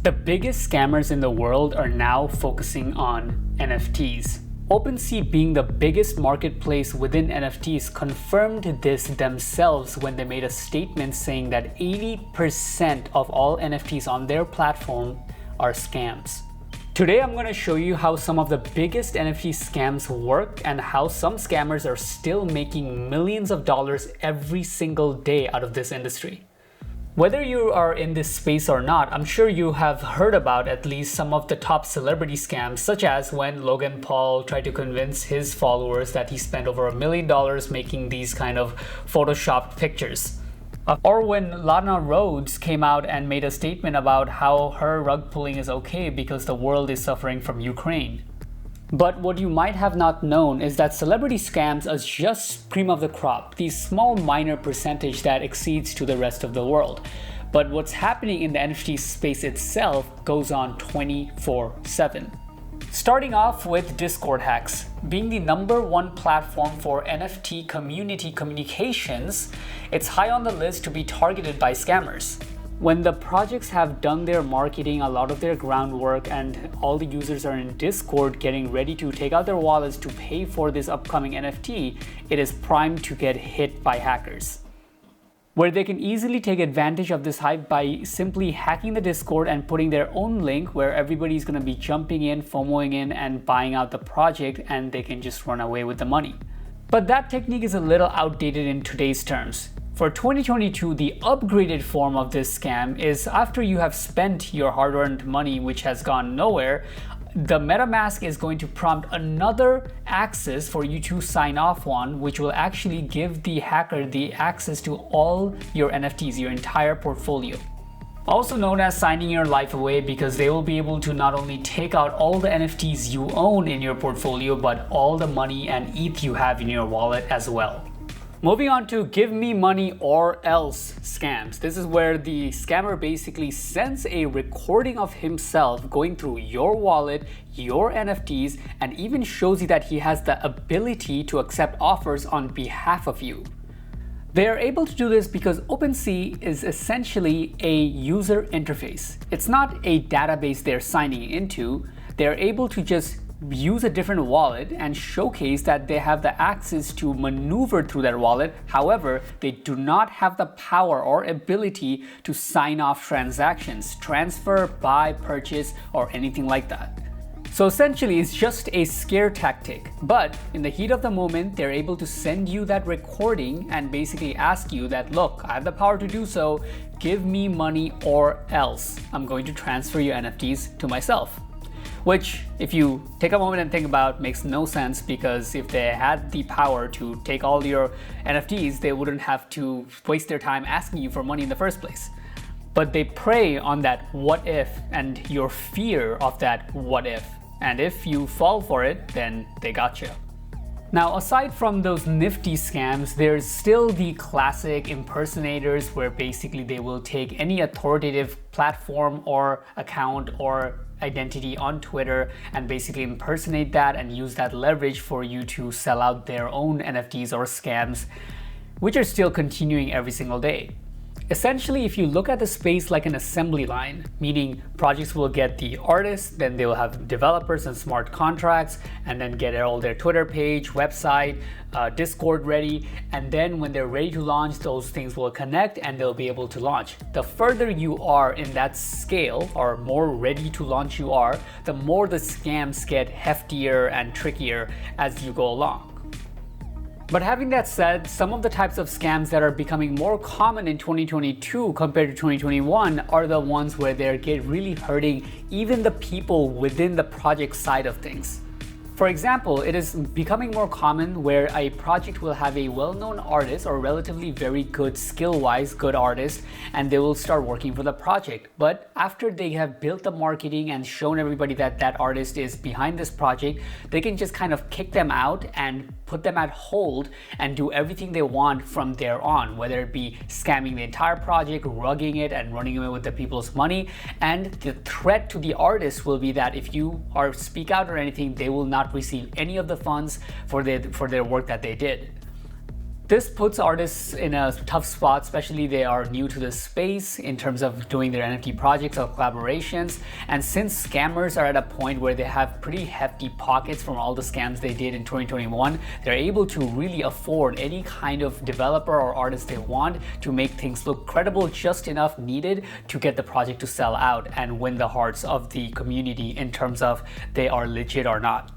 The biggest scammers in the world are now focusing on NFTs. Opensea, being the biggest marketplace within NFTs, confirmed this themselves when they made a statement saying that 80% of all NFTs on their platform are scams. Today I'm going to show you how some of the biggest NFT scams work and how some scammers are still making millions of dollars every single day out of this industry. Whether you are in this space or not, I'm sure you have heard about at least some of the top celebrity scams, such as when Logan Paul tried to convince his followers that he spent over $1 million making these kind of photoshopped pictures. Or when Lana Rhodes came out and made a statement about how her rug pulling is okay because the world is suffering from Ukraine. But what you might have not known is that celebrity scams are just cream of the crop, these small minor percentage that exceeds to the rest of the world. But what's happening in the NFT space itself goes on 24/7. Starting off with Discord hacks. Being the #1 platform for NFT community communications, it's high on the list to be targeted by scammers. When the projects have done their marketing, a lot of their groundwork, and all the users are in Discord getting ready to take out their wallets to pay for this upcoming NFT, it is primed to get hit by hackers, where they can easily take advantage of this hype by simply hacking the Discord and putting their own link where everybody's going to be jumping in, FOMOing in, and buying out the project, and they can just run away with the money. But that technique is a little outdated in today's terms. For 2022, the upgraded form of this scam is after you have spent your hard-earned money, which has gone nowhere, the MetaMask is going to prompt another access for you to sign off on, which will actually give the hacker the access to all your NFTs, your entire portfolio. Also known as signing your life away, because they will be able to not only take out all the NFTs you own in your portfolio, but all the money and ETH you have in your wallet as well. Moving on to give me money or else scams. This is where the scammer basically sends a recording of himself going through your wallet, your NFTs, and even shows you that he has the ability to accept offers on behalf of you. They are able to do this because Opensea is essentially a user interface. It's not a database they're signing into. They're able to just use a different wallet and showcase that they have the access to maneuver through that wallet. However, they do not have the power or ability to sign off transactions, transfer, buy, purchase, or anything like that. So essentially, it's just a scare tactic. But in the heat of the moment, they're able to send you that recording and basically ask you that, look, I have the power to do so, give me money or else I'm going to transfer your NFTs to myself. Which, if you take a moment and think about, makes no sense, because if they had the power to take all your NFTs, they wouldn't have to waste their time asking you for money in the first place. But they prey on that what if and your fear of that what if. And if you fall for it, then they got you. Now, aside from those nifty scams, there's still the classic impersonators where basically they will take any authoritative platform or account or identity on Twitter and basically impersonate that and use that leverage for you to sell out their own NFTs or scams, which are still continuing every single day. Essentially, if you look at the space like an assembly line, meaning projects will get the artists, then they will have developers and smart contracts, and then get all their Twitter page, website, Discord ready, and then when they're ready to launch, those things will connect and they'll be able to launch. The further you are in that scale, or more ready to launch you are, the more the scams get heftier and trickier as you go along. But having that said, some of the types of scams that are becoming more common in 2022 compared to 2021 are the ones where they get really hurting even the people within the project side of things. For example, it is becoming more common where a project will have a well-known artist or relatively very good skill-wise good artist, and they will start working for the project. But after they have built the marketing and shown everybody that that artist is behind this project, they can just kind of kick them out and put them at hold and do everything they want from there on, whether it be scamming the entire project, rugging it, and running away with the people's money. And the threat to the artist will be that if you are speak out or anything, they will not receive any of the funds for their work that they did. This puts artists in a tough spot, especially they are new to this space in terms of doing their NFT projects or collaborations. And since scammers are at a point where they have pretty hefty pockets from all the scams they did in 2021, they're able to really afford any kind of developer or artist they want to make things look credible, just enough needed to get the project to sell out and win the hearts of the community in terms of they are legit or not.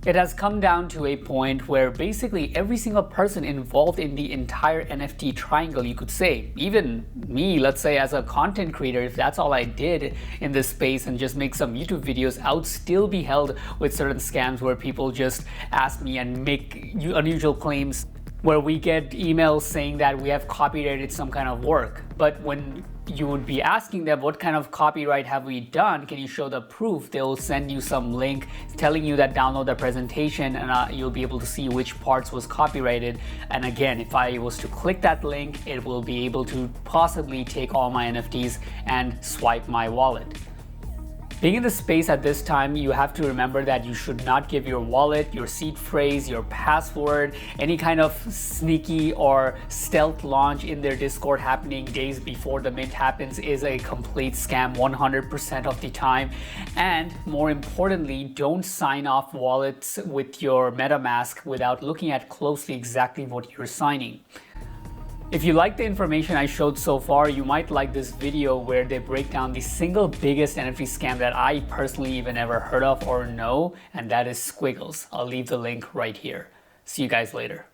It has come down to a point where basically every single person involved in the entire NFT triangle, you could say, even me, let's say as a content creator, if that's all I did in this space and just make some YouTube videos, I would still be held with certain scams where people just ask me and make unusual claims, where we get emails saying that we have copyrighted some kind of work. But when you would be asking them, what kind of copyright have we done? Can you show the proof? They will send you some link telling you that download the presentation and you'll be able to see which parts was copyrighted. And again, if I was to click that link, it will be able to possibly take all my NFTs and swipe my wallet. Being in the space at this time, you have to remember that you should not give your wallet, your seed phrase, your password, any kind of sneaky or stealth launch in their Discord happening days before the mint happens is a complete scam 100% of the time. And more importantly, don't sign off wallets with your MetaMask without looking at closely exactly what you're signing. If you like the information I showed so far, you might like this video where they break down the single biggest NFT scam that I personally even ever heard of or know, and that is Squiggles. I'll leave the link right here. See you guys later.